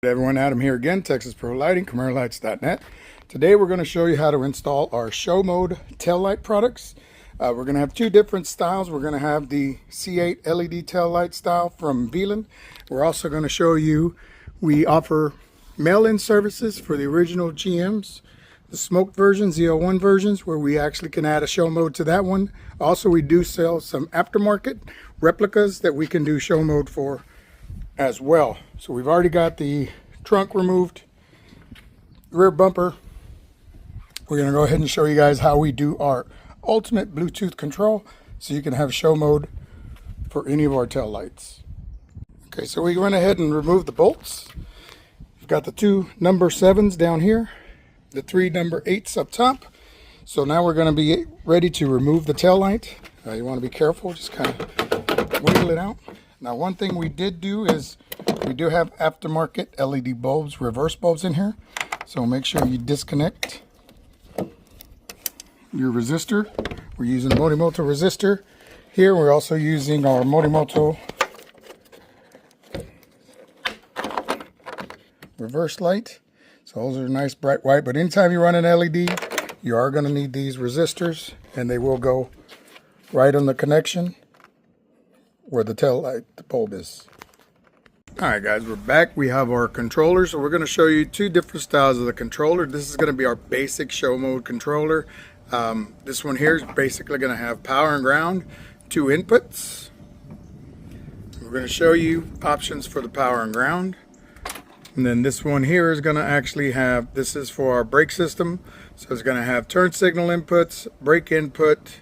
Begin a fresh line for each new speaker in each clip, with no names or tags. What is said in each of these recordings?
Hey everyone, Adam here again, Texas Pro Lighting, CamaraLights.net. Today we're going to show you how to install our show mode tail light products. We're going to have two different styles. We're going to have the C8 LED tail light style from Velan. We're also going to show you we offer mail-in services for the original GMs, the smoke versions, the 01 versions, where we actually can add a show mode to that one. Also, we do sell some aftermarket replicas that we can do show mode for as well. So we've already got the trunk removed, rear bumper. We're going to go ahead and show you guys how we do our ultimate Bluetooth control so you can have show mode for any of our tail lights. Okay, so we went ahead and removed the bolts. We've got the two number 7s down here, the three number 8s up top. So now we're going to be ready to remove the tail light. You want to be careful, just kind of wiggle it out. Now, one thing we did do is we do have aftermarket LED bulbs, reverse bulbs in here. So make sure you disconnect your resistor. We're using a Multimoto resistor. Here we're also using our Multimoto reverse light. So those are nice bright white, but anytime you run an LED, you are going to need these resistors, and they will go right on the connection where the tail light, the bulb is. All right, guys, we're back. We have our controller. So we're going to show you two different styles of the controller. This is going to be our basic show mode controller. This one here is basically going to have power and ground, two inputs. We're going to show you options for the power and ground. And then this one here is going to actually have, this is for our brake system. So it's going to have turn signal inputs, brake input,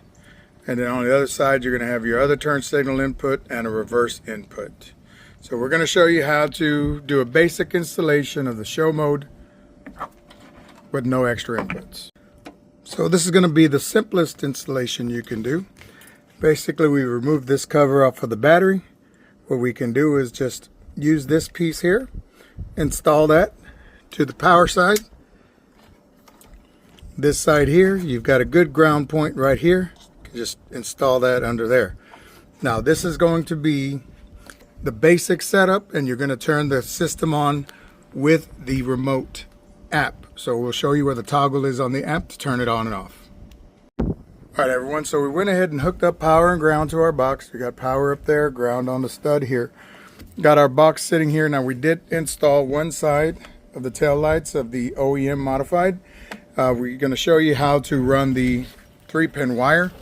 and then on the other side, you're going to have your other turn signal input and a reverse input. So we're going to show you how to do a basic installation of the show mode with no extra inputs. So this is going to be the simplest installation you can do. Basically, we remove this cover off of the battery. What we can do is just use this piece here, install that to the power side. This side here, you've got a good ground point right here. Just install that under there. Now this is going to be the basic setup, and you're going to turn the system on with the remote app. So we'll show you where the toggle is on the app to turn it on and off. All right, everyone, so we went ahead and hooked up power and ground to our box. We got power up there, ground on the stud here. Got our box sitting here. Now we did install one side of the tail lights of the OEM modified. We're going to show you how to run the 3-pin wire.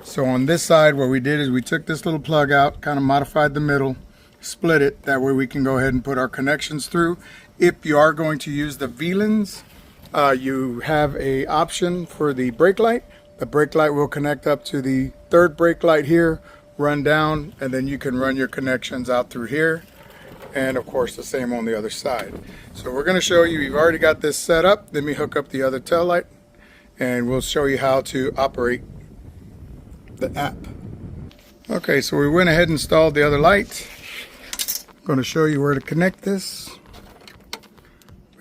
So on this side, what we did is we took this little plug out, kind of modified the middle, split it. That way we can go ahead and put our connections through. If you are going to use the Velans, you have a option for the brake light. The brake light will connect up to the third brake light here, run down, and then you can run your connections out through here. And of course the same on the other side. So we're going to show you, you've already got this set up. Let me hook up the other tail light, and we'll show you how to operate the app. Okay, so we went ahead and installed the other light. I'm going to show you where to connect this.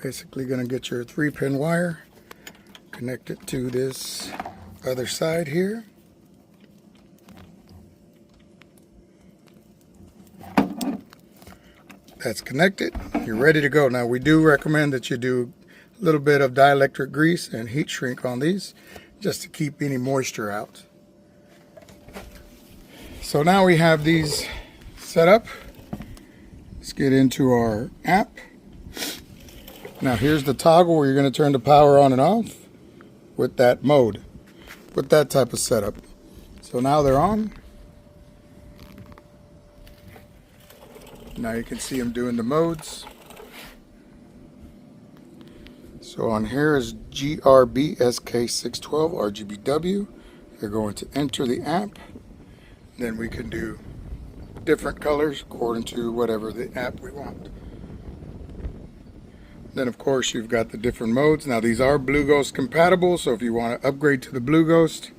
Basically going to get your 3-pin wire, connect it to this other side here. That's connected. You're ready to go. Now we do recommend that you do a little bit of dielectric grease and heat shrink on these just to keep any moisture out. So now we have these set up. Let's get into our app. Now here's the toggle where you're going to turn the power on and off with that mode, with that type of setup. So now they're on. Now you can see them doing the modes. So on here is GRBSK612 RGBW. You're going to enter the app. Then we can do different colors according to whatever the app we want. Then of course you've got the different modes. Now these are BlueGhozt compatible, so if you want to upgrade to the BlueGhozt,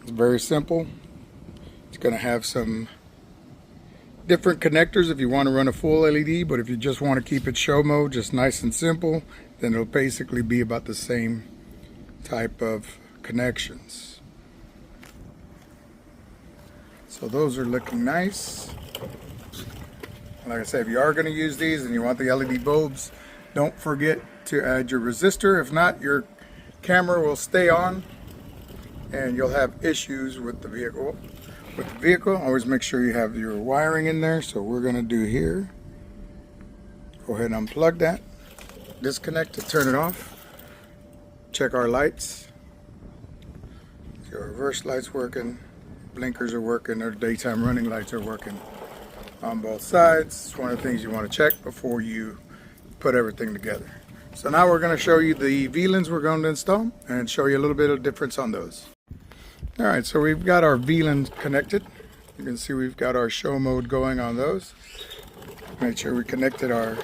it's very simple. It's going to have some different connectors if you want to run a full LED, but if you just want to keep it show mode, just nice and simple, then it'll basically be about the same type of connections. So those are looking nice. Like I said, if you are going to use these and you want the LED bulbs, don't forget to add your resistor. If not, your camera will stay on and you'll have issues with the vehicle. Always make sure you have your wiring in there. So we're going to do here, go ahead and unplug that, disconnect it, turn it off, check our lights. Your reverse lights working, blinkers are working, our daytime running lights are working on both sides. It's one of the things you want to check before you put everything together. So now we're going to show you the VLANs we're going to install and show you a little bit of difference on those. Alright, so we've got our VLANs connected. You can see we've got our show mode going on those. Make sure we connected our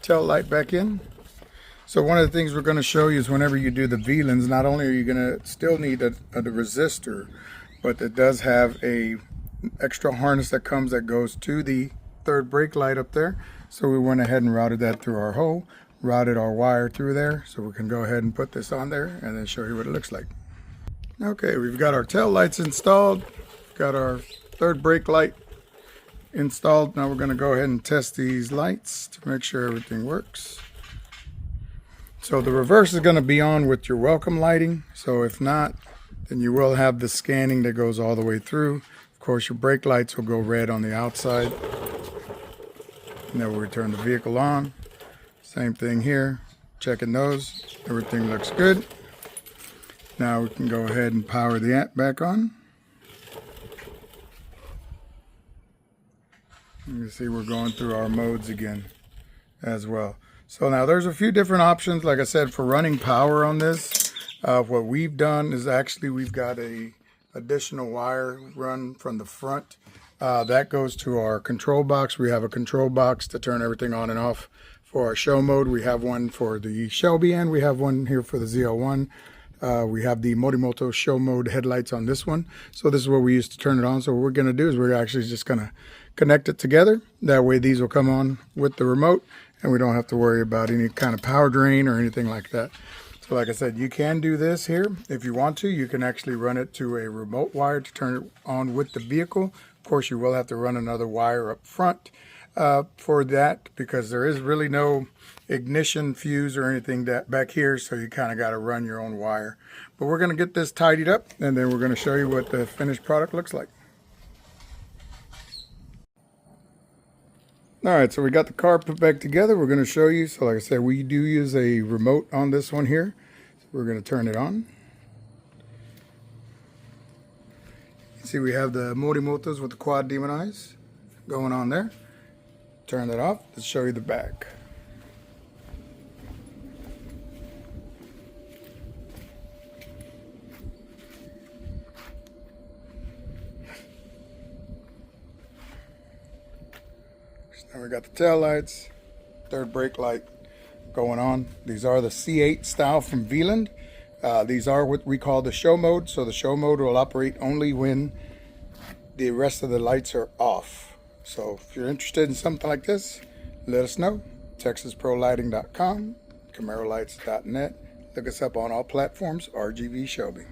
tail light back in. So one of the things we're going to show you is whenever you do the VLANs, not only are you going to still need a resistor, but it does have a extra harness that comes that goes to the third brake light up there. So we went ahead and routed that through our hole, routed our wire through there, so we can go ahead and put this on there and then show you what it looks like. Okay, we've got our tail lights installed, got our third brake light installed. Now we're going to go ahead and test these lights to make sure everything works. So the reverse is going to be on with your welcome lighting. So if not, then you will have the scanning that goes all the way through. Of course, your brake lights will go red on the outside. And then we'll turn the vehicle on. Same thing here. Checking those. Everything looks good. Now we can go ahead and power the amp back on. You can see we're going through our modes again as well. So now there's a few different options, like I said, for running power on this. What we've done is actually we've got a additional wire run from the front. That goes to our control box. We have a control box to turn everything on and off for our show mode. We have one for the Shelby and we have one here for the ZL1. We have the Morimoto show mode headlights on this one. So this is what we use to turn it on. So what we're going to do is we're actually just going to connect it together. That way these will come on with the remote and we don't have to worry about any kind of power drain or anything like that. So like I said, you can do this here. If you want to, you can actually run it to a remote wire to turn it on with the vehicle. Of course, you will have to run another wire up front for that because there is really no ignition fuse or anything that back here, so you kind of got to run your own wire. But we're going to get this tidied up and then we're going to show you what the finished product looks like. Alright, so we got the car put back together. We're going to show you. So like I said, we do use a remote on this one here. So we're going to turn it on. You see we have the Morimotos with the quad demon eyes going on there. Turn that off. Let's show you the back. Now we got the tail lights, third brake light going on. These are the C8 style from VLAN. These are what we call the show mode. So the show mode will operate only when the rest of the lights are off. So if you're interested in something like this, let us know. TexasProLighting.com, CamaroLights.net. Look us up on all platforms, RGB Shelby.